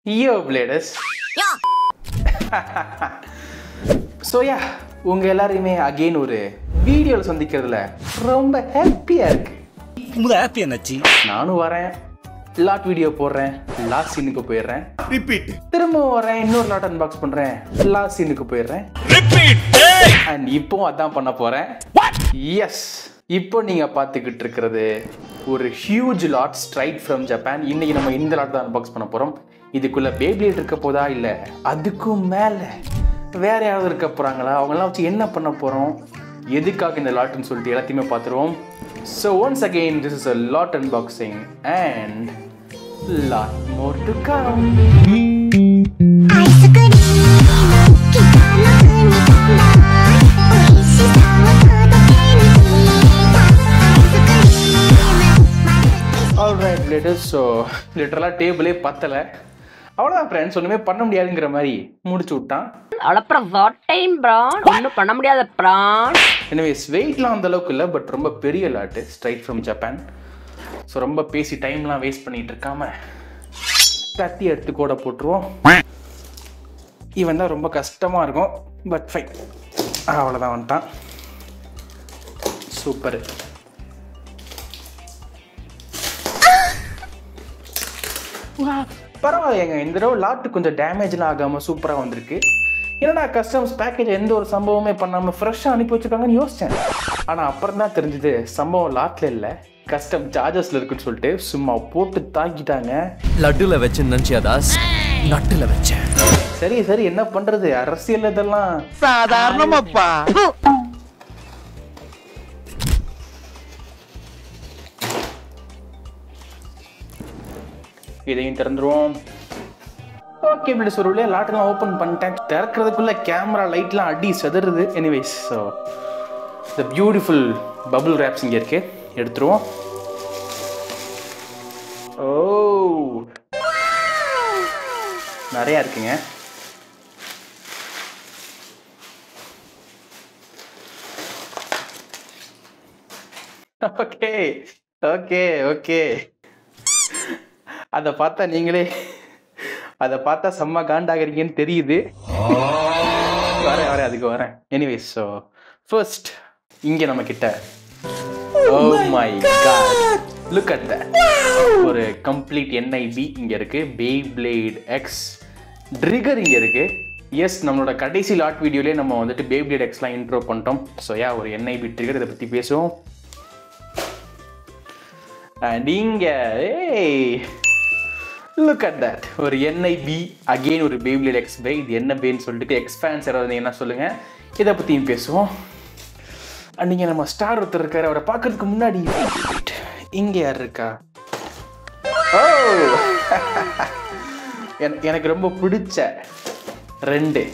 Yo Bladers. So yeah, உங்க எல்லாரையுமே again ஒரு வீடியோல சந்திக்கிறதுல ரொம்ப ஹாப்பியா இருக்கு. ஹாப்பி என்னாச்சு? நானும் வரேன், லாட் வீடியோ போடுறேன், லாஸ்ட் சீனுக்கு போயிடுறேன், ரிப்பீட். திரும்ப வரேன், இன்னொரு லாட் அன்பாக்ஸ் பண்றேன், லாஸ்ட் சீனுக்கு போயிடுறேன், ரிப்பீட். அண்ட் இப்போ அதான் பண்ண போறேன். எஸ், இப்போ நீங்க பார்த்துக்கிட்டு இருக்கிறது ஒரு huge lot straight from Japan. இன்னைக்கு நம்ம இந்த லாட் தான் அன்பாக்ஸ் பண்ண போறோம். இதுக்குள்ள பேபிளேட் இருக்க போதா இல்ல அதுக்கும் மேல வேற யாராவது இருக்க போறாங்களா, அவங்கெல்லாம் வச்சு என்ன பண்ண போறோம், எதுக்காக இந்த லாட்னு சொல்லிட்டு எல்லாத்தையுமே பார்த்துருவோம். So once again, this is a lot unboxing and lot more to come. Alright, Bladers. So literally டேபிளே பத்தல. அவ்வளோதான் ஃப்ரெண்ட்ஸ், ஒன்றுமே பண்ண முடியாதுங்கிற மாதிரி முடிச்சு விட்டான். ஒன்றும் பண்ண முடியாத பிரான். எனிவேஸ், வெயிட்லாம் அந்த அளவுக்கு இல்லை, பட் ரொம்ப பெரிய lot straight from Japan. So ரொம்ப பேசி டைம்லாம் வேஸ்ட் பண்ணிட்டு இருக்காம கத்தி எடுத்து கூட போட்டுருவோம். இவன் தான் ரொம்ப கஷ்டமாக இருக்கும், பட் ஃபைன். அவ்வளோதான் வந்துட்டான். சூப்பர். பரவாயில்லைங்க, இந்த தடவை லாட்டு கொஞ்சம் டேமேஜ்லாம் ஆகாமல் சூப்பராக வந்திருக்கு. என்னடா கஸ்டம்ஸ் பேக்கேஜ் எந்த ஒரு சம்பவமே பண்ணாமல் ஃப்ரெஷ்ஷாக அனுப்பி வச்சுருக்காங்கன்னு யோசித்தேன். ஆனால் அப்புறம் தான் தெரிஞ்சுது சம்பவம் லாட்டில் இல்லை, கஸ்டம் சார்ஜஸில் இருக்குன்னு சொல்லிட்டு சும்மா போட்டு தாக்கிட்டாங்க. லட்டுல வச்சு நினச்சியாதாஸ், நட்டுல வச்சேன். சரி சரி, என்ன பண்ணுறது, அரசியல் இதெல்லாம் சாதாரணமாப்பா. இதையும் திறந்துருவோம். ஓகே பிளஸ், ஒரு வழியாக லாட்டெல்லாம் ஓப்பன் பண்ணிட்டேன். திறக்கிறதுக்குள்ள கேமரா லைட்லாம் அடி செதறுது. Anyways, so the beautiful bubble wraps இங்கே இருக்கு, எடுத்துருவோம். ஓ, நிறையா இருக்குங்க. ஓகே ஓகே ஓகே, அதை பார்த்தா நீங்களே அதை பார்த்தா செம்ம காண்டாகிறீங்கன்னு தெரியுது. வரேன் அதுக்கு வரேன். எனிவேஸ், ஸோ ஃபர்ஸ்ட் இங்கே நம்ம கிட்ட, oh my god, look at that, ஒரு கம்ப்ளீட் என்ஐபி இங்கே இருக்கு. பேப்ளேட் எக்ஸ் ட்ரிகர் இங்கே இருக்கு. எஸ், நம்மளோட கடைசி லாட் வீடியோலேயே நம்ம வந்துட்டு பேப்ளேட் எக்ஸ்லாம் இன்ட்ரோ பண்ணிட்டோம். ஸோ ஒரு என்ஐபி ட்ரிகர், இதை பற்றி பேசுவோம். அண்ட் இங்கே லுக் அட் தட், ஒரு என்ஐபி அகெயின், ஒரு பேப்ளேட் எக்ஸ் பை. இது என்ன பேன்னு சொல்லிட்டு எக்ஸ்பேன்ஸ் யாராவது என்ன சொல்லுங்கள், இதை பற்றியும் பேசுவோம். அண்ட் இங்கே நம்ம ஸ்டார் ஒருத்தர் இருக்காரு, அவரை பார்க்கறதுக்கு முன்னாடி இங்கே யார் இருக்கா? ஓ, எனக்கு ரொம்ப பிடிச்ச ரெண்டு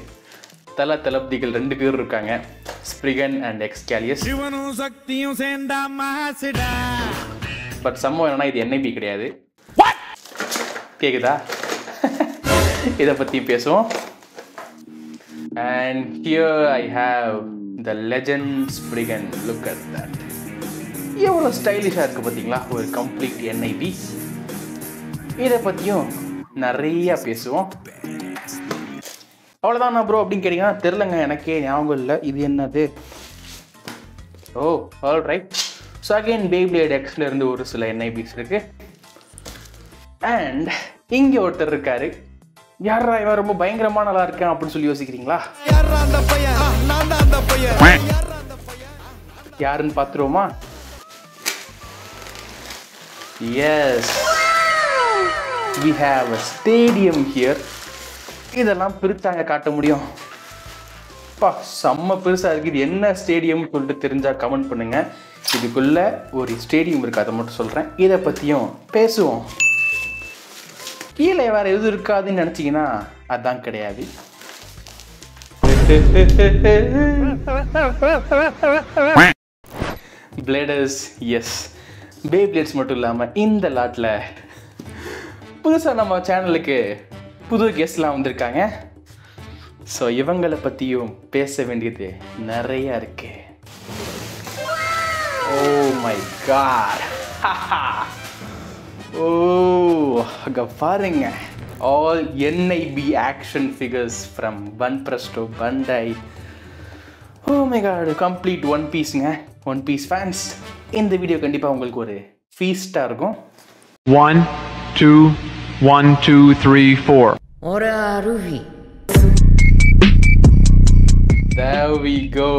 தளபதிகள் 2 பேர் இருக்காங்க, ஸ்பிரிகன் அண்ட் எக்ஸ்கேலியஸ். பட் சம்பவம் என்னன்னா, இது என்ஐபி கிடையாது. கேக்குதா? இதை பற்றி பேசுவோம். And here I have the legend Spriggan. Look at that, எவ்வளோ ஸ்டைலிஷாக இருக்குது பார்த்தீங்களா, ஒரு கம்ப்ளீட் என்ஐபி. இதை பற்றியும் நிறையா பேசுவோம். அவ்வளோதானா ப்ரோ அப்படின்னு கேட்டிங்கன்னா, தெரிலங்க, எனக்கே ஞாபகம் இல்லை இது என்னது. Oh, all right. So again Beyblade எக்ஸ்ல இருந்து ஒரு சில என்ஐபிஸ் இருக்கு. அண்ட் இங்கே ஒருத்தர் இருக்காரு. யாரா இவன் ரொம்ப பயங்கரமான நல்லா இருக்கேன் அப்படின்னு சொல்லி யோசிக்கிறீங்களா? யாருன்னு பார்த்துருவோமா? Yes, we have a stadium here. இதெல்லாம் பிரிச்சாங்க காட்ட முடியும். பா, செம்ம பெருசாக இருக்குது. இது என்ன ஸ்டேடியம் சொல்லிட்டு தெரிஞ்சால் கமெண்ட் பண்ணுங்க. இதுக்குள்ள ஒரு ஸ்டேடியம் இருக்குது, அதை மட்டும் சொல்கிறேன். இதை பற்றியும் பேசுவோம். கீழே வேறு எதுவும் இருக்காதுன்னு நினச்சிங்கன்னா அதான் கிடையாது. பிளேடர்ஸ், எஸ், பேப்ளேட்ஸ் மட்டும் இல்லாமல் இந்த லாட்டில் புதுசாக நம்ம சேனலுக்கு புது கெஸ்ட்லாம் வந்திருக்காங்க. ஸோ இவங்களை பற்றியும் பேச வேண்டியது நிறையா இருக்கு. ஓ மை காட், ஓ அங்கே பாருங்க, all NIB action figures from Bun Presto Bandai. Oh my god, complete One Piece-ங்க. One Piece fans, இந்த வீடியோ கண்டிப்பாக உங்களுக்கு ஒரு ஃபீஸ்டாக இருக்கும். 1 2 1 2 3 4 Ora Rufi. There we go.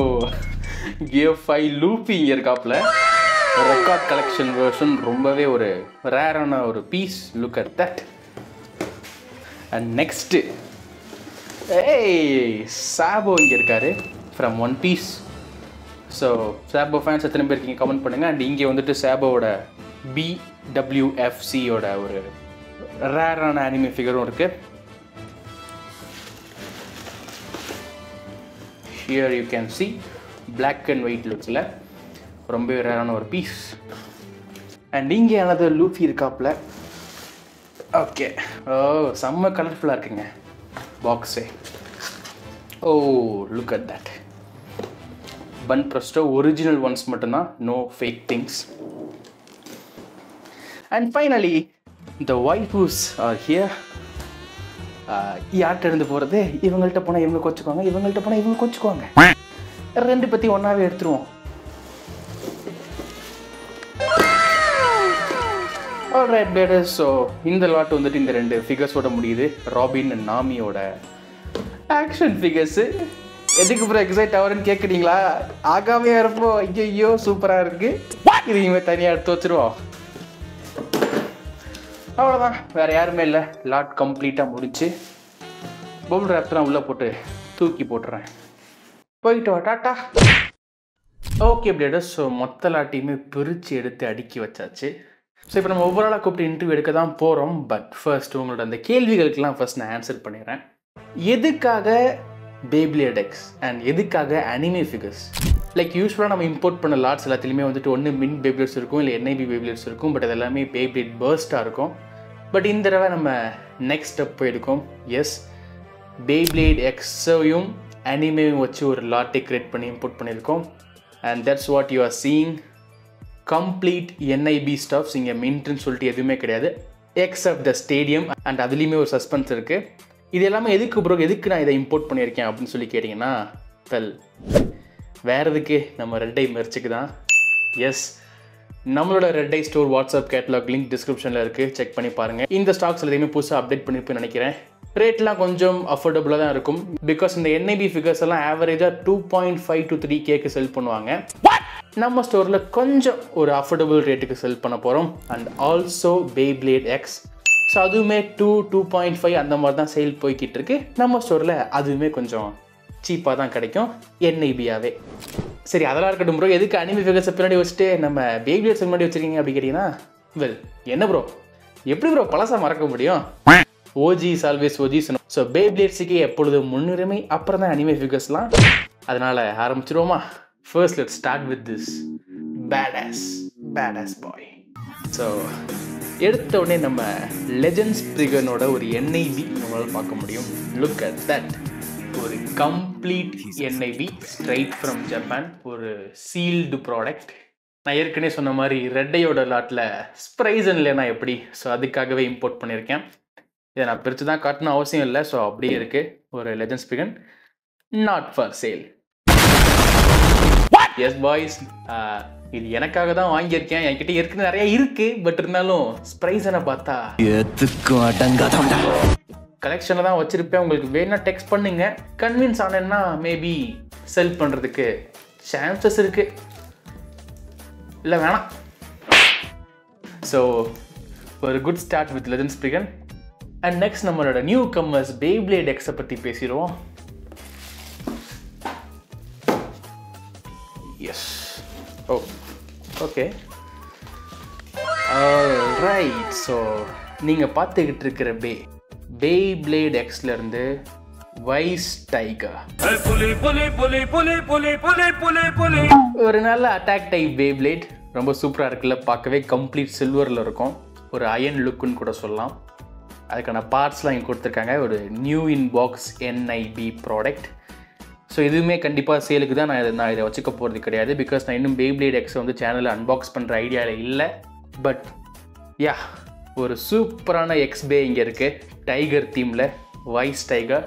Gear 5 Luffy இங்கே இருக்காப்புல. ரெக்கார்ட் கலெக்ஷன் வெர்ஷன், ரொம்பவே ஒரு ரேரான ஒரு piece. Look at that. And next Sabo இங்கே இருக்காரு from One Piece. So Sabo fans எத்தனை பேர் இருக்கீங்க கமெண்ட் பண்ணுங்கள். அண்ட் இங்கே வந்துட்டு சாபோவோட BWFCயோட ஒரு ரேரான அனிமே ஃபிகரும் இருக்குது. Here you can see black and white லுக்ஸில் ரொம்ப ரேரான ஒரு பீஸ். அண்ட் இங்கே எனது லூஃபி இருக்காப்புல. ஓகே, ஓ செம்ம கலர்ஃபுல்லாக இருக்குங்க பாக்ஸே. Oh look at that. Banpresto original ones மட்டும்தான், no fake things. And finally the waifus are here. யார்கிட்ட இருந்து போகிறது, இவங்கள்ட்ட போனால் இவங்க கொச்சுக்குவாங்க, இவங்கள்ட்ட போனால் இவங்க கொச்சுக்குவாங்க. ரெண்டு பற்றி ஒன்றாவே எடுத்துருவோம். ஆல்ரைட் பிளேடர்ஸ், ஸோ இந்த லாட் வந்துட்டு இந்த ரெண்டு ஃபிகர்ஸோட முடியுது. ராபின் அண்ட் நாமியோட ஆக்ஷன் ஃபிகர்ஸு. எதுக்கு அப்புறம் எக்ஸைட் ஆகிறேன்னு கேட்குறீங்களா? ஆகாமையாக இருப்போம். ஐயோ சூப்பராக இருக்குது. இதையுமே தனியாக எடுத்து வச்சுருவோம். அவ்வளோதான், வேறு யாருமே இல்லை. லாட் கம்ப்ளீட்டாக முடிச்சு பபுள் ரேப்லாம் உள்ளே போட்டு தூக்கி போட்டுறேன். போயிட்டு வா, டாட்டா. ஓகே பிளேடர்ஸ், ஸோ மொத்த லாட்டையுமே பிரித்து எடுத்து அடுக்கி வச்சாச்சு. ஸோ இப்போ நம்ம ஓவராலாக கூப்பிட்டு இன்டர்வியூ எடுக்க தான் போகிறோம். பட் ஃபர்ஸ்ட் உங்களோட அந்த கேள்விகளுக்கெல்லாம் ஃபர்ஸ்ட் நான் ஆன்சர் பண்ணிடுறேன். எதுக்காக பேப்லேட் எக்ஸ் அண்ட் எதுக்காக அனிமே ஃபிகர்ஸ்? லைக் யூஸ்வலாக நம்ம இம்போர்ட் பண்ண லாட்ஸ் எல்லாத்துலேயுமே வந்துட்டு ஒன்று மின் பேப்லேட்ஸ் இருக்கும், இல்லை NIB பேப்லேட்ஸ் இருக்கும். பட் அது எல்லாமே பேப்லேட் பர்ஸ்ட்டாக இருக்கும். பட் இந்த தடவை நம்ம நெக்ஸ்ட் ஸ்டெப் போயிருக்கோம். எஸ், பேப்லேட் எக்ஸையும் அனிமேயும் வச்சு ஒரு லாட்டை கிரியேட் பண்ணி இம்போர்ட் பண்ணியிருக்கோம். And that's what you are seeing. Complete NIB stuffs. இங்கே மின்ட்னு சொல்லிட்டு எதுவுமே கிடையாது எக்ஸப்ட் த ஸ்டேடியம். அண்ட் அதுலேயுமே ஒரு சஸ்பென்ஸ் இருக்குது. இது எல்லாமே எதுக்கு நான் இதை இம்போர்ட் பண்ணியிருக்கேன் அப்படின்னு சொல்லி கேட்டிங்கன்னா, வேறு எதுக்கு, நம்ம ரெட் ஐ மெர்ச்சுக்கு தான். எஸ், நம்மளோட ரெட் ஐ ஸ்டோர் வாட்ஸ்அப் கேட்டலாக் லிங்க் டிஸ்கிரிப்ஷனில் இருக்குது, செக் பண்ணி பாருங்கள். இந்த ஸ்டாக்ஸ் எல்லாத்தையுமே புதுசாக அப்டேட் பண்ணியிருப்பேன்னு நினைக்கிறேன். ரேட்லாம் கொஞ்சம் அஃபோர்டபுளாக தான் இருக்கும். பிகாஸ் இந்த NIB ஃபிகர்ஸ் எல்லாம் ஆவரேஜாக 2.5 to 3K செல் பண்ணுவாங்க. நம்ம ஸ்டோரில் கொஞ்சம் ஒரு அஃபோர்டபுள் ரேட்டுக்கு செல் பண்ண போகிறோம். அண்ட் ஆல்சோ பேப்லேட் எக்ஸ், ஸோ அதுவுமே 2.5 அந்த மாதிரி தான் சேல் போய்கிட்டு இருக்கு. நம்ம ஸ்டோரில் அதுவுமே கொஞ்சம் சீப்பாக தான் கிடைக்கும், NIB-ஆவே. சரி, அதெல்லாம் இருக்கட்டும் ப்ரோ. எதுக்கு அனிமே ஃபிகர்ஸை பின்னாடி வச்சுட்டு நம்ம பேப்லேட்ஸ் முன்னாடி வச்சுருக்கீங்க அப்படி கேட்டிங்கன்னா, வெல் என்ன ப்ரோ, எப்படி ப்ரோ பழசாக மறக்க முடியும்? OG is always OG. So பேப்லேட்ஸுக்கு எப்பொழுதும் முன்னுரிமை, அப்புறம் தான் அனிமே ஃபிகர்ஸ்லாம். அதனால் ஆரம்பிச்சிருவோமா? First, let's start with this badass boy. So, எடுத்த உடனே நம்ம லெஜெண்ட்ஸ் ப்ரிகனோட ஒரு NIB நம்மளால் பார்க்க முடியும். Look at that. ஒரு complete NIB straight from Japan, ஒரு சீல்டு ப்ராடக்ட். நான் ஏற்கனவே சொன்ன மாதிரி ரெட்டையோட லாட்டில் ஸ்ப்ரைசன் இல்லைனா எப்படி, ஸோ அதுக்காகவே இம்போர்ட் பண்ணியிருக்கேன். இதை நான் பிரித்து தான் காட்டணும் அவசியம் இல்லை. ஸோ அப்படியே இருக்குது ஒரு legends Spriggan, not for sale. Yes boys, இது எனக்காக தான் வாங்கியிருக்கேன். என்கிட்ட ஏற்கனவே நிறைய இருக்கு. பட் இருந்தாலும் ஸ்ப்ரைசனை பார்த்தா கலெக்ஷனில் தான் வச்சிருப்பேன். உங்களுக்கு வேணா டெக்ஸ்ட் பண்ணுங்க. கன்வின்ஸ் ஆனேன்னா மேபி செல் பண்ணுறதுக்கு சான்சஸ் இருக்கு, இல்லை வேணாம். ஸோ ஒரு good start with legends Spriggan. And next நம்மளோட நியூ கம்மர்ஸ் பேப்லேட் எக்ஸை பற்றி பேசிடுவோம். Yes, oh okay, right. So நீங்கள் பார்த்துக்கிட்டு இருக்கிற பேப்லேட் எக்ஸ்லேருந்து வைஸ் டைகர், ஒரு நல்ல அட்டாக் டைப் பேப்லேட். ரொம்ப சூப்பராக இருக்குல்ல, பார்க்கவே கம்ப்ளீட் சில்வரில் இருக்கும். ஒரு அயன் லுக்குன்னு கூட சொல்லலாம். அதுக்கான பார்ட்ஸ்லாம் இங்கே கொடுத்துருக்காங்க. ஒரு new in box NIB product. So இதுவுமே கண்டிப்பாக சேலுக்கு தான். நான் இதை வச்சுக்க போகிறது கிடையாது. பிகாஸ் நான் இன்னும் பேப்லேட் எக்ஸை வந்து சேனலில் அன்பாக்ஸ் பண்ணுற ஐடியாவில் இல்லை. பட் யா, ஒரு சூப்பரான எக்ஸ்பே இங்கே இருக்குது டைகர் தீமில் வைஸ் டைகர்.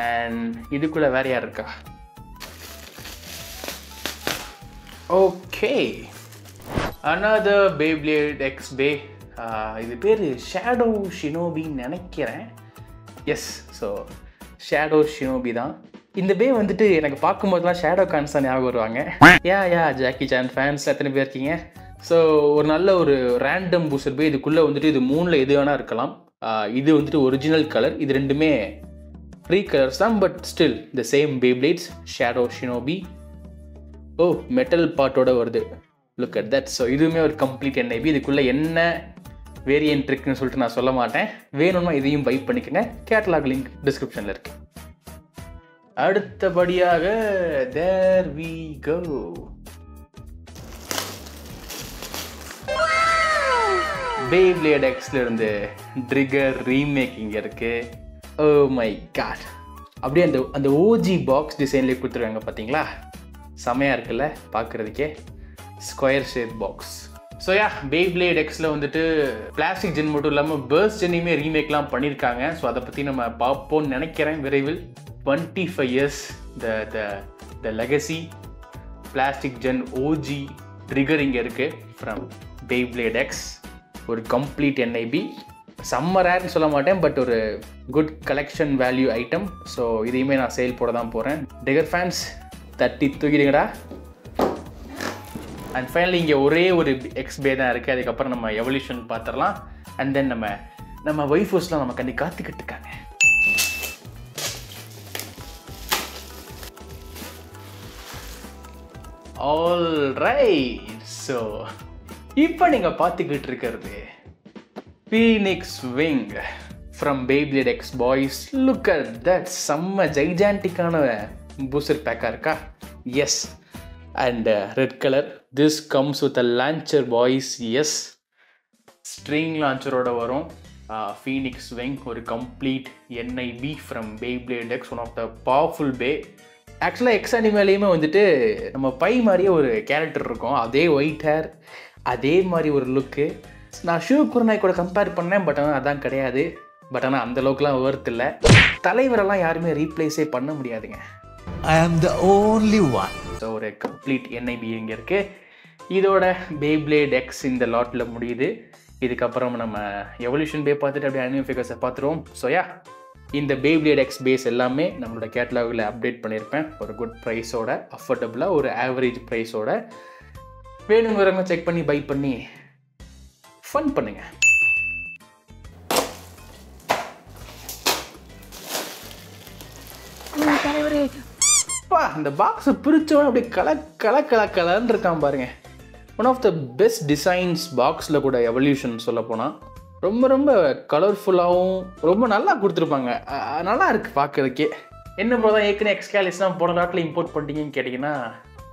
அண்ட் இதுக்குள்ளே வேற யார் இருக்கா? Okay, another Beyblade X bey. இது பேர் ஷேடோ ஷினோபின்னு நினைக்கிறேன். எஸ், ஸோ ஷேடோ ஷினோபி தான். இந்த பே வந்துட்டு எனக்கு பார்க்கும்போதுலாம் ஷேடோ கான்ஸ் தான் ஞாபகம் வருவாங்க. ஜாக்கி சான் ஃபேன்ஸ் எத்தனை பேர் இருக்கீங்க? ஸோ ஒரு நல்ல ஒரு ரேண்டம் பூஸ்டர் பே. இதுக்குள்ளே வந்துட்டு இது 3ல் எது வேணால் இருக்கலாம். இது வந்துட்டு ஒரிஜினல் கலர், இது ரெண்டுமே ஃப்ரீ கலர்ஸ் தான், but still the same Beyblades shadow shinobi. Oh, metal பார்ட்டோட வருது, லுக் அட் தட். ஸோ இதுவுமே ஒரு கம்ப்ளீட் NIB. இதுக்குள்ளே என்ன வேரியன்ட் இருக்குன்னு சொல்லிட்டு நான் சொல்ல மாட்டேன். வேணும்னா இதையும் பை பண்ணிக்கோங்க. கேட்டலாக் லிங்க் டிஸ்கிரிப்ஷனில் இருக்கு. அடுத்தபடியாக there we go. Beyblade Xல இருந்து ட்ரிகர் ரீமேக் இங்கே இருக்கு. ஓ மை காட், அப்படியே அந்த OG பாக்ஸ் டிசைன்லேயே கொடுத்துருவாங்க பார்த்தீங்களா? செமையாக இருக்குல்ல பார்க்குறதுக்கே, square shape box. So Beyblade Xல வந்துட்டு பிளாஸ்டிக் ஜென் மட்டும் இல்லாமல் பர்ஸ்ட் ஜென்னையுமே ரீமேக்லாம் பண்ணியிருக்காங்க. ஸோ அதை பற்றி நம்ம பார்ப்போம்னு நினைக்கிறேன் விரைவில். 25 years the legacy plastic gen OG trigger இங்கே இருக்குது from Beyblade X. ஒரு கம்ப்ளீட் NIB, செம்ம ரேர்னு சொல்ல மாட்டேன், பட் ஒரு good collection value item. So இதையுமே நான் சேல் போட தான் போகிறேன். ட்ரிகர் ஃபேன்ஸ் தட்டி தூக்கிடுங்கடா. அண்ட் ஃபைனலி இங்கே ஒரே ஒரு எக்ஸ்பே தான் இருக்குது. அதுக்கப்புறம் நம்ம எவல்யூஷன் பார்த்துடலாம். அண்ட் தென் நம்ம வைஃபோஸ்லாம் நம்ம கண்டி காத்துக்கிட்டு இருக்காங்க. ஆல்ரைட், ஸோ இப்போ நீங்கள் பார்த்துக்கிட்டு இருக்கிறது phoenix wing from Beyblade X boys. Look at that, செம்ம ஜைஜான்டிக்கான பூஸ்டர் பேக்காக இருக்கா? Yes, and red colour. This comes with a launcher boys. Yes, string லான்ச்சரோட வரும். ஃபீனிக்ஸ் விங் ஒரு complete NIB from Beyblade X, one of the powerful bey. ஆக்சுவலாக X அனிமேலையுமே வந்துட்டு நம்ம பை மாதிரியே ஒரு கேரக்டர் இருக்கும், அதே ஒயிட் ஹேர், அதே மாதிரி ஒரு லுக்கு. நான் ஷூ குருநாய் கூட கம்பேர் பண்ணேன், பட் ஆனால் அதான் கிடையாது. பட் ஆனால் அந்தளவுக்குலாம் ஒர்த் இல்லை. தலைவரெல்லாம் யாருமே ரீப்ளேஸே பண்ண முடியாதுங்க. I am the only one. So ஒரு கம்ப்ளீட் NIB இங்கே இருக்குது. இதோட Beyblade X இந்த லாட்டில் முடியுது. இதுக்கப்புறம் நம்ம எவல்யூஷன் பே பார்த்துட்டு அப்படியே அனிமே ஃபிகர்ஸை பார்த்துருவோம். ஸோ இந்த Beyblade X பேஸ் எல்லாமே நம்மளோட கேட்டலாகில் அப்டேட் பண்ணியிருப்பேன். ஒரு குட் ப்ரைஸோட, அஃபோர்டபுளாக, ஒரு ஆவரேஜ் ப்ரைஸோட. வேணுங்கிறவங்க செக் பண்ணி பை பண்ணி ஃபன் பண்ணுங்க. இந்த பாக்ஸை பிரித்தோன்னு அப்படியே கலன்னு இருக்கான் பாருங்க. One of the best designs பாக்ஸில் கூட எவல்யூஷன் சொல்ல போனால். ரொம்ப ரொம்ப கலர்ஃபுல்லாகவும் ரொம்ப நல்லா கொடுத்துருப்பாங்க. நல்லா இருக்குது பார்க்குறதுக்கே. என்ன ப்ரோ தான் ஏற்கனவே எக்ஸ்கேலிஸ்லாம் போன நாட்டில் இம்போர்ட் பண்ணிட்டீங்கன்னு கேட்டிங்கன்னா,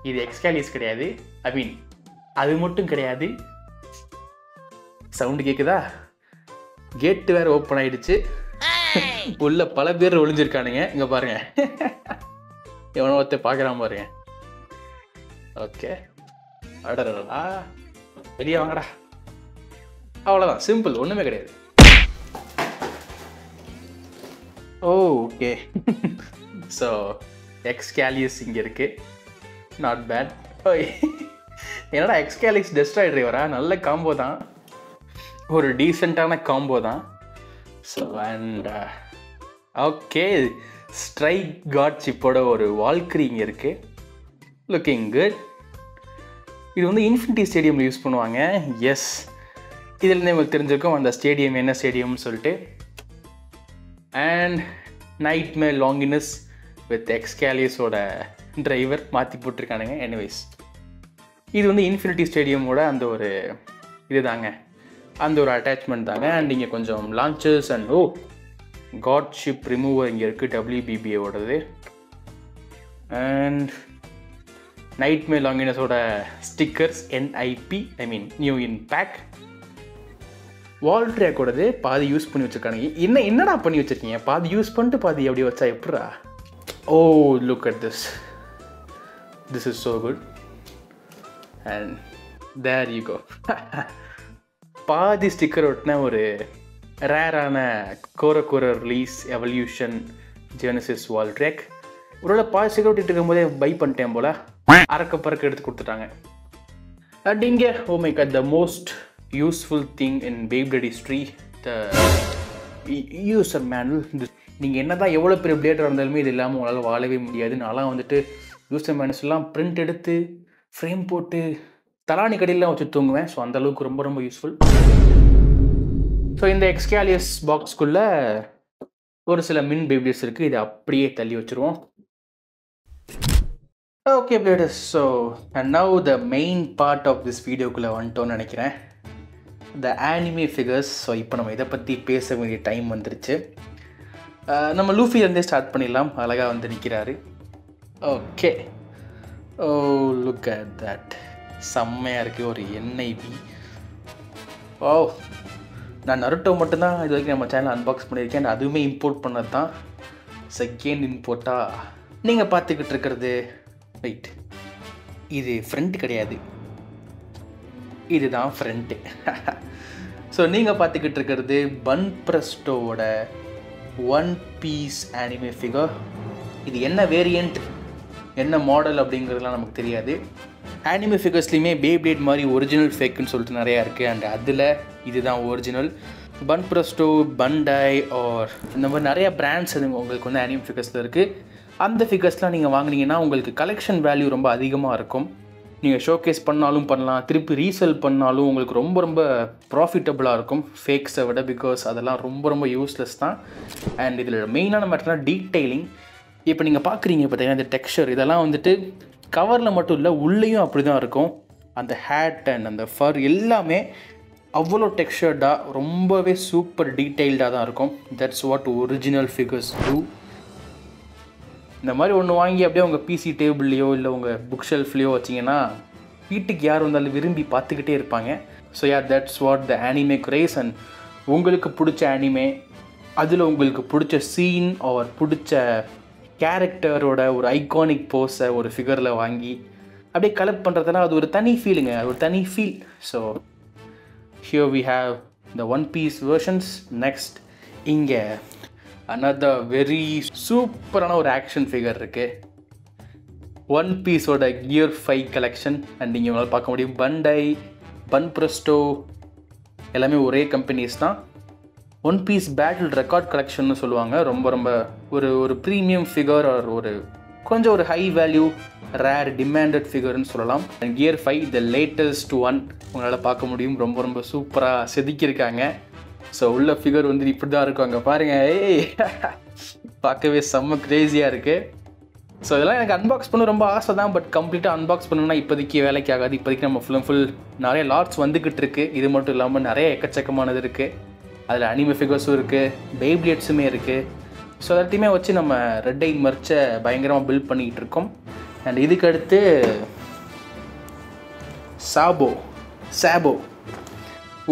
இது எக்ஸ்கேலிஸ் கிடையாது. ஐ மீன் அது மட்டும் கிடையாது. சவுண்டு கேட்குதா? கேட்டு வேறு ஓப்பன் ஆகிடுச்சு. உள்ள பல பேர் ஒளிஞ்சிருக்கானுங்க. இங்கே பாருங்க, எவனோ ஒருத்தர் பார்க்குறான் பாருங்க. ஓகே, அடடா, வெளியே வாங்கடா. அவ்வளோதான், சிம்பிள், ஒன்றுமே கிடையாது. ஓகே, ஸோ எக்ஸ்கேலியஸ் இங்கே இருக்குது. Not bad. என்னடா எக்ஸ்கேலியஸ் டெஸ்ட்ராய் டிரைவரா? நல்ல காம்போ தான், ஒரு டீசெண்டான காம்போ தான். So and okay, strike god சிப்போட ஒரு வால்க்ரி இங்கே இருக்குது. Looking good. இது வந்து இன்ஃபினிட்டி ஸ்டேடியமில் யூஸ் பண்ணுவாங்க. எஸ், இதுலேருந்து உங்களுக்கு தெரிஞ்சிருக்கும் அந்த ஸ்டேடியம் என்ன ஸ்டேடியம்னு சொல்லிட்டு. அண்ட் நைட்மேர் லாங்கினஸ் வித் எக்ஸ்கேலியஸோட டிரைவர் மாற்றி போட்டிருக்கானுங்க. எனிவேஸ், இது வந்து இன்ஃபினிட்டி ஸ்டேடியமோட அந்த ஒரு இது தாங்க, அந்த ஒரு அட்டாச்மெண்ட் தாங்க. அண்ட் இங்கே கொஞ்சம் launchers and god chip remover இங்கே இருக்குது, WBBA-ஓடது. அண்ட் நைட்மேர் லாங்கினஸோட stickers, NIP, I mean new in pack. வால் ட்ராக்கோடது பாதி யூஸ் பண்ணி வச்சுருக்கானுங்க. என்னடா பண்ணி வச்சுருக்கீங்க? பாதி யூஸ் பண்ணிட்டு பாதி அப்படி வச்சா எப்படா? Oh, look at this. This is so good. And there you go. பாதி ஸ்டிக்கர் ஒட்டின ஒரு ரேரான கோர ரிலீஸ் எவல்யூஷன் ஜெனசிஸ் வால்ட்ரேக். ஒருவேளை பாதி ஸ்டிக்கர் ஒட்டிட்டு இருக்கும்போதே பை பண்ணிட்டேன் போல், பறக்க எடுத்து கொடுத்துட்டாங்க. அண்ட் இங்கே oh my god, the most useful thing in Beyblade history, the user manual. நீங்கள் என்ன தான் எவ்வளோ பெரிய பிளேடராக இருந்தாலுமே இது இல்லாமல் உங்களால் வாழவே முடியாது. நான்லாம் வந்துட்டு யூசர் மேனுவல்ஸ்லாம் பிரிண்ட் எடுத்து ஃப்ரேம் போட்டு தலானி கடையிலாம் வச்சு தூங்குவேன். ஸோ அந்தளவுக்கு ரொம்ப யூஸ்ஃபுல். ஸோ இந்த எக்ஸ்கேலியஸ் பாக்ஸ்க்குள்ளே ஒரு சில மின் பேபிள்ஸ் இருக்குது. இதை அப்படியே தள்ளி வச்சுருவோம். Okay bladers, so and now the main part of this வீடியோக்குள்ளே வந்துட்டோன்னு நினைக்கிறேன், த ஆனிமே ஃபிகர்ஸ். ஸோ இப்போ நம்ம இதை பற்றி பேச வேண்டிய டைம் வந்துருச்சு. நம்ம லூஃபிலேருந்தே ஸ்டார்ட் பண்ணிடலாம். அழகாக வந்து நிற்கிறாரு. Okay, oh look at that, செம்மையாக இருக்குது. ஒரு NIB. ஓ, நான் நருட்டோ மட்டும்தான் இது வரைக்கும் நம்ம சேனல் அன்பாக்ஸ் பண்ணியிருக்கேன். அதுவுமே இம்போர்ட் பண்ணது தான், செகண்ட் இம்போர்ட்டாக. நீங்கள் பார்த்துக்கிட்டு இருக்கிறது ரைட், இது ஃப்ரண்ட் கிடையாது, இதுதான் ஃப்ரண்ட்டு. ஸோ நீங்கள் பார்த்துக்கிட்டு இருக்கிறது பன் பிரஸ்டோவோட ஒன் பீஸ் ஆனிமே ஃபிகர். இது என்ன வேரியண்ட், என்ன மாடல் அப்படிங்கிறதுலாம் நமக்கு தெரியாது. ஆனிமே ஃபிகர்ஸ்லேயுமே Beyblade மாதிரி ஒரிஜினல் ஃபேக்குன்னு சொல்லிட்டு நிறையா இருக்குது. அண்ட் அதில் இதுதான் ஒரிஜினல். பன் பிரஸ்டோ, பண்டாய் ஆர் இந்த மாதிரி நிறையா பிராண்ட்ஸ் அது உங்களுக்கு வந்து ஆனிமே ஃபிகர்ஸில் இருக்குது. அந்த ஃபிகர்ஸ்லாம் நீங்கள் வாங்கினீங்கன்னா உங்களுக்கு கலெக்ஷன் வேல்யூ ரொம்ப அதிகமாக இருக்கும். நீங்கள் ஷோகேஸ் பண்ணாலும் பண்ணலாம், திருப்பி ரீசெல் பண்ணாலும் உங்களுக்கு ரொம்ப ப்ராஃபிட்டபுளாக இருக்கும் ஃபேக்ஸை விட. பிகாஸ் அதெல்லாம் ரொம்ப யூஸ்லெஸ் தான். அண்ட் இதில் மெயினான மேட்டர்னா டீட்டெயிலிங். இப்போ நீங்கள் பார்க்குறீங்க பார்த்தீங்கன்னா இந்த டெக்ஸ்சர், இதெல்லாம் வந்துட்டு கவரில் மட்டும் இல்லை, உள்ளேயும் அப்படி தான் இருக்கும். அந்த ஹேட் அண்ட் அந்த ஃபர் எல்லாமே அவ்வளோ டெக்ஸ்சர்டாக ரொம்பவே சூப்பர் டீட்டெயில்டாக தான் இருக்கும். That's what original figures do. இந்த மாதிரி ஒன்று வாங்கி அப்படியே உங்கள் PC டேபிள்லையோ இல்லை உங்கள் புக் ஷெல்ஃப்லேயோ வச்சிங்கன்னா வீட்டுக்கு யார் வந்தாலும் விரும்பி பார்த்துக்கிட்டே இருப்பாங்க. So yeah, that's what the anime grace. And உங்களுக்கு பிடிச்ச ஆனிமே, அதில் உங்களுக்கு பிடிச்ச சீன் ஆர் பிடிச்ச கேரக்டரோட ஒரு ஐகானிக் போஸை ஒரு ஃபிகரில் வாங்கி அப்படியே கலெக்ட் பண்ணுறதுனா அது ஒரு தனி ஃபீலுங்க, அது ஒரு தனி feel. So here we have the One Piece versions. Next இங்கே another வெரி சூப்பரான ஒரு ஆக்ஷன் ஃபிகர் இருக்குது, ஒன் பீஸோட கியர் 5 கலெக்ஷன். அண்ட் நீங்கள் உங்களால் பார்க்க முடியும் பண்டாய், பன் பிரஸ்டோ எல்லாமே ஒரே கம்பெனிஸ் தான். ஒன் பீஸ் பேட்டில் ரெக்கார்ட் கலெக்ஷன்னு சொல்லுவாங்க. ரொம்ப ஒரு ப்ரீமியம் ஃபிகர், ஒரு கொஞ்சம் ஒரு ஹை வேல்யூ ரேர் டிமாண்டட் ஃபிகர்னு சொல்லலாம். And gear 5 the latest one உங்களால் பார்க்க முடியும். ரொம்ப சூப்பராக செதுக்கியிருக்காங்க. ஸோ உள்ள ஃபிகர் வந்து இப்படி தான் இருக்கும். அங்கே பாருங்கள், ஏய் பார்க்கவே செம்ம க்ரேஸியாக இருக்குது. ஸோ இதெல்லாம் எனக்கு அன்பாக்ஸ் பண்ண ரொம்ப ஆசை தான். பட் கம்ப்ளீட்டாக அன்பாக்ஸ் பண்ணணும்னா இப்போதைக்கு வேலைக்கு ஆகாது. இப்போதைக்கு நம்ம ஃபுல் நிறைய லாட்ஸ் வந்துக்கிட்டு இருக்குது. இது மட்டும் இல்லாமல் நிறைய எக்கச்சக்கமானது இருக்குது. அதில் அனிமே ஃபிகர்ஸும் இருக்குது, Beybladeஸுமே இருக்குது. ஸோ எல்லாத்தையுமே வச்சு நம்ம ரெட் ஐ மர்ச்சை பயங்கரமாக பில்ட் பண்ணிக்கிட்டு இருக்கோம். அண்ட் இதுக்கு அடுத்து சாபோ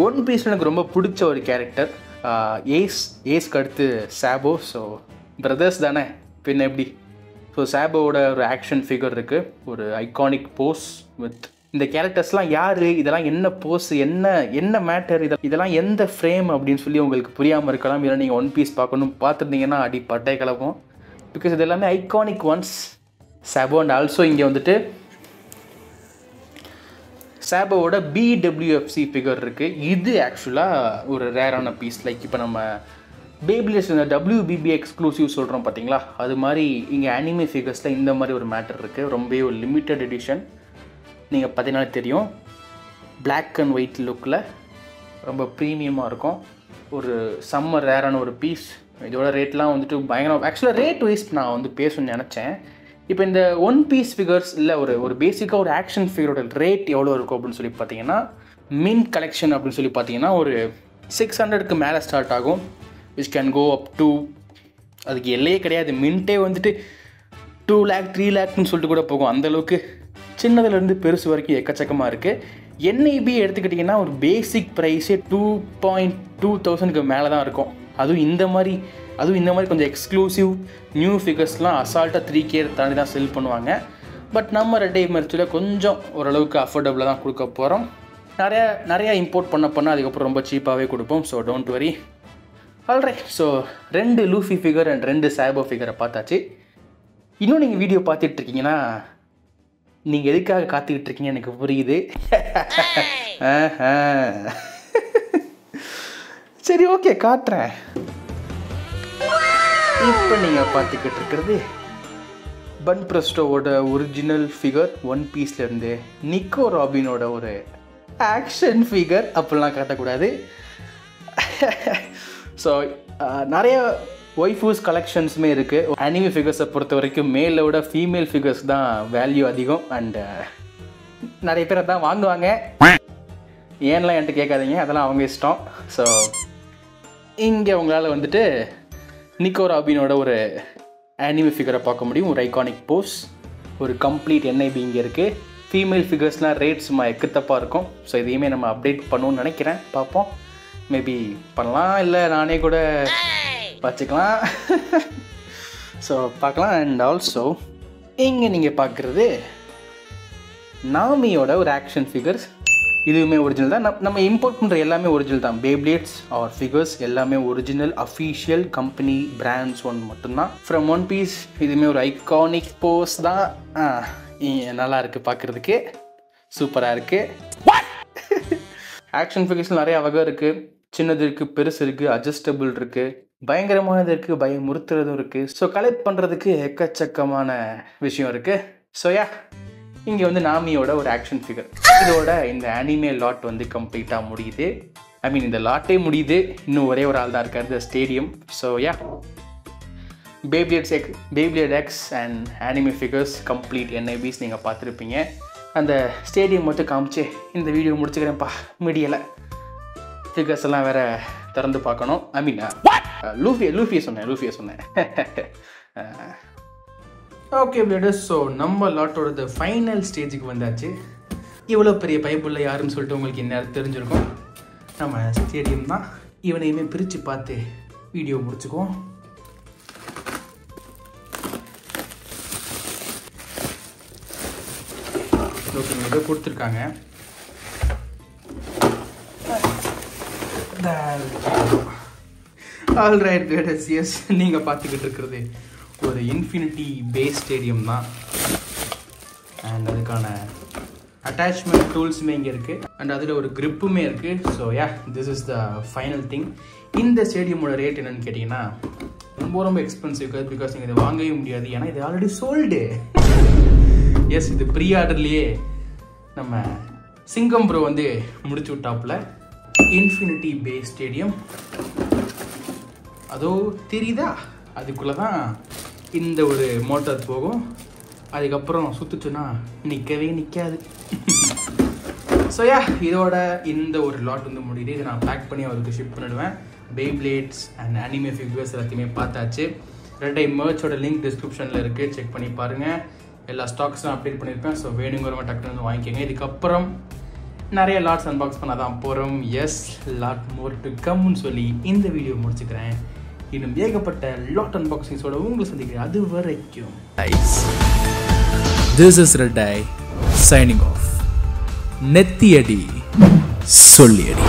ஒன் பீஸ் எனக்கு ரொம்ப பிடிச்ச ஒரு கேரக்டர். ஏஸ்க்கு அடுத்து சாபோ. ஸோ பிரதர்ஸ் தானே, பின்ன எப்படி. ஸோ சாபோவோட ஒரு ஆக்ஷன் ஃபிகர் இருக்குது, ஒரு ஐகானிக் போஸ் வித் இந்த கேரக்டர்ஸ்லாம் யார், இதெல்லாம் என்ன போஸ், என்ன மேட்டர், இதெல்லாம் எந்த ஃப்ரேம் அப்படின்னு சொல்லி உங்களுக்கு புரியாமல் இருக்கலாம். இல்லை நீங்கள் ஒன் பீஸ் பார்த்துருந்தீங்கன்னா அடி பட்டை கலப்போம். பிகாஸ் இது எல்லாமே iconic once Sabo. And also இங்கே வந்துட்டு சாபோவோட BWFC ஃபிகர் இருக்குது. இது ஆக்சுவலாக ஒரு ரேரான பீஸ். லைக் இப்போ நம்ம Beyblade's இந்த WBB எக்ஸ்க்ளூசிவ் சொல்கிறோம் பார்த்தீங்களா, அது மாதிரி இங்கே ஆனிமே ஃபிகர்ஸில் இந்த மாதிரி ஒரு மேட்டர் இருக்குது. ரொம்பவே ஒரு லிமிட்டட் எடிஷன். நீங்கள் பார்த்தீங்கன்னா தெரியும், பிளாக் அண்ட் ஒயிட் லுக்கில் ரொம்ப ப்ரீமியமாக இருக்கும். ஒரு செம்ம ரேரான ஒரு பீஸ். இதோட ரேட்லாம் வந்துட்டு பயங்கரம். ஆக்சுவலாக ரேட் வைஸ் நான் வந்து பேசணும்னு நினச்சேன். இப்போ இந்த ஒன் பீஸ் ஃபிகர்ஸ் இல்லை ஒரு பேசிக்காக ஒரு ஆக்ஷன் ஃபிகரோட ரேட் எவ்வளோ இருக்கும் அப்படின்னு சொல்லி பார்த்தீங்கன்னா, மின் கலெக்ஷன் அப்படின்னு சொல்லி பார்த்தீங்கன்னா ஒரு 600க்கு மேலே ஸ்டார்ட் ஆகும். Which can go up to, அதுக்கு எல்லையே கிடையாது. மின்ட்டே வந்துட்டு 2 lakh 3 lakhன்னு சொல்லிட்டு கூட போகும். அந்தளவுக்கு சின்னதுலேருந்து பெருசு வரைக்கும் எக்கச்சக்கமாக இருக்குது. NIB எடுத்துக்கிட்டிங்கன்னா ஒரு பேசிக் ப்ரைஸே 2,200க்கு மேலே தான் இருக்கும். அதுவும் இந்த மாதிரி கொஞ்சம் எக்ஸ்க்ளூசிவ் நியூ ஃபிகர்ஸ்லாம் அசால்ட்டாக 3K தாண்டி தான் செல் பண்ணுவாங்க. பட் நம்ம ரெட் ஐ மர்ச்சில் கொஞ்சம் ஓரளவுக்கு அஃபோர்டபுளாக தான் கொடுக்க போகிறோம். நிறையா இம்போர்ட் பண்ண அதுக்கப்புறம் ரொம்ப சீப்பாகவே கொடுப்போம். So don't worry. Alright. So 2 Luffy figure and 2 Sabo ஃபிகரை பார்த்தாச்சு. இன்னும் நீங்கள் வீடியோ பார்த்துட்ருக்கீங்கன்னா நீங்கள் எதுக்காக காத்துக்கிட்டு இருக்கீங்க எனக்கு புரியுது. சரி, ஓகே, காட்டுறேன். இப்போ நீங்கள் பார்த்துக்கிட்டு இருக்கிறது பன் பிரஸ்டோவோட ஒரிஜினல் ஃபிகர் ஒன் பீஸ்லேருந்து நிக்கோ ராபினோட ஒரு ஆக்ஷன் ஃபிகர். அப்படிலாம் காட்டக்கூடாது. ஸோ நிறைய ஒய்ஃபூஸ் கலெக்ஷன்ஸுமே இருக்குது. அனிமி ஃபிகர்ஸை பொறுத்த வரைக்கும் மேலை விட ஃபீமேல் ஃபிகர்ஸ் தான் வேல்யூ அதிகம். அண்டு நிறைய பேர் தான் வாங்குவாங்க. ஏன்லாம் என்கிட்ட கேட்காதீங்க, அதெல்லாம் அவங்க இஷ்டம். ஸோ இங்கே உங்களால் வந்துட்டு நிக்கோ ராபினோட ஒரு அனிமி ஃபிகரை பார்க்க முடியும். ஒரு ஐகானிக் போஸ், ஒரு கம்ப்ளீட் என்ஐபி இங்கே இருக்குது. ஃபீமேல் ஃபிகர்ஸ்லாம் ரேட் சும்மா எக்குத்தப்பாக இருக்கும். ஸோ இதையுமே நம்ம அப்டேட் பண்ணணும்னு நினைக்கிறேன். பார்ப்போம், மேபி பண்ணலாம், இல்லை நானே கூட வச்சுக்கலாம். ஸோ பார்க்கலாம். அண்ட் ஆல்சோ இங்கே நீங்கள் பார்க்குறது நாமியோட ஒரு ஆக்ஷன் ஃபிகர்ஸ். இதுவுமே ஒரிஜினல் தான். நம்ம இம்போர்ட் பண்ணுற எல்லாமே ஒரிஜினல் தான். பேப்ளேட்ஸ் ஆர் ஃபிகர்ஸ் எல்லாமே original official company brands one மட்டும்தான். ஃப்ரம் ஒன் பீஸ் இதுவுமே ஒரு ஐகானிக் போஸ் தான். நல்லா இருக்குது, பார்க்குறதுக்கு சூப்பராக இருக்குது. ஆக்ஷன் ஃபிகர்ஸ் நிறையா வகை இருக்குது. சின்னது இருக்குது, பெருசு இருக்குது, அட்ஜஸ்டபிள் இருக்குது, பயங்கரமானது இருக்குது, பயமுறுத்துறதும் இருக்குது. ஸோ கலெக்ட் பண்ணுறதுக்கு எக்கச்சக்கமான விஷயம் இருக்குது. ஸோ இங்கே வந்து நாமியோட ஒரு ஆக்ஷன் ஃபிகர். இதோட இந்த அனிமே லாட் வந்து கம்ப்ளீட்டாக முடியுது. ஐ மீன் இந்த லாட்டே முடியுது. இன்னும் ஒரே ஒரு ஆள் தான் இருக்கார், இந்த stadium. So Beyblade X and anime figures complete NIBs நீங்கள் பார்த்துருப்பீங்க. அந்த ஸ்டேடியம் மட்டும் காமிச்சு இந்த வீடியோ முடிச்சுக்கிறேன்ப்பா. மீடியலை ஃபிகர்ஸ் எல்லாம் வேறு திறந்து பார்க்கணும். ஐ மீன் லூஃபியை சொன்னேன். ஓகே பிளேடர்ஸ், ஸோ நம்ம லாட்டோட ஃபைனல் ஸ்டேஜுக்கு வந்தாச்சு. இவ்வளோ பெரிய பைப்புள்ள யாருன்னு சொல்லிட்டு உங்களுக்கு என்ன தெரிஞ்சிருக்கும். நம்ம ஸ்டேடியம் தான். இவனையுமே பிரித்து பார்த்து வீடியோ முடிச்சுக்குவோம். ஓகே, ஏதோ கொடுத்துருக்காங்க. ஆல்ரைட் பிளேடர்ஸ், எஸ், நீங்கள் பார்த்துக்கிட்டு இருக்கிறது ஒரு இன்ஃபினிட்டி பேஸ் ஸ்டேடியம் தான். அண்ட் அதுக்கான அட்டாச்மெண்ட் டூல்ஸுமே இங்கே இருக்குது. அண்ட் அதில் ஒரு கிரிப்புமே இருக்குது. So this is the final thing. இந்த ஸ்டேடியமோட ரேட் என்னென்னு கேட்டிங்கன்னா ரொம்ப எக்ஸ்பென்சிவ். பிகாஸ் நீங்கள் இதை வாங்கவே முடியாது, ஏன்னா இது ஆல்ரெடி சோல்டு. எஸ், இது ப்ரீ ஆர்டர்லேயே நம்ம சிங்கம் ப்ரோ வந்து முடிச்சு விட்டாப்புல. இன்ஃபினிட்டி பேஸ் ஸ்டேடியம் அதோ தெரியுதா? அதுக்குள்ளே தான் இந்த ஒரு மோட்டார் போகும். அதுக்கப்புறம் சுற்றுச்சுன்னா நிற்கவே நிற்காது. ஸோ இதோட இந்த ஒரு லாட் வந்து முடியுது. இதை நான் பேக் பண்ணி அவருக்கு ஷிப் பண்ணிடுவேன். பேப்ளேட்ஸ் அண்ட் அனிமே ஃபிகர்ஸ் எல்லாத்தையுமே பார்த்தாச்சு. ரெட்டை மர்ச்சோட லிங்க் டிஸ்கிரிப்ஷனில் இருக்குது, செக் பண்ணி பாருங்கள். எல்லா ஸ்டாக்ஸும் அப்டேட் பண்ணியிருப்பேன். ஸோ வேணுங்கிறவங்க டக்குனு வந்து வாங்கிக்கோங்க. இதுக்கப்புறம் நிறைய லாட்ஸ் அன்பாக்ஸ் பண்ண தான் போகிறோம். எஸ், லாட் மோர் டு கம்னு சொல்லி இந்த வீடியோ முடிச்சுக்கிறேன். இன்னும் ஏகப்பட்ட லாட் அன்பாக்சிங்ஸோட உங்களை சந்திக்கிறேன். அது வரைக்கும் This is Red Eye signing off. நெத்தியடி சொல்லியடி.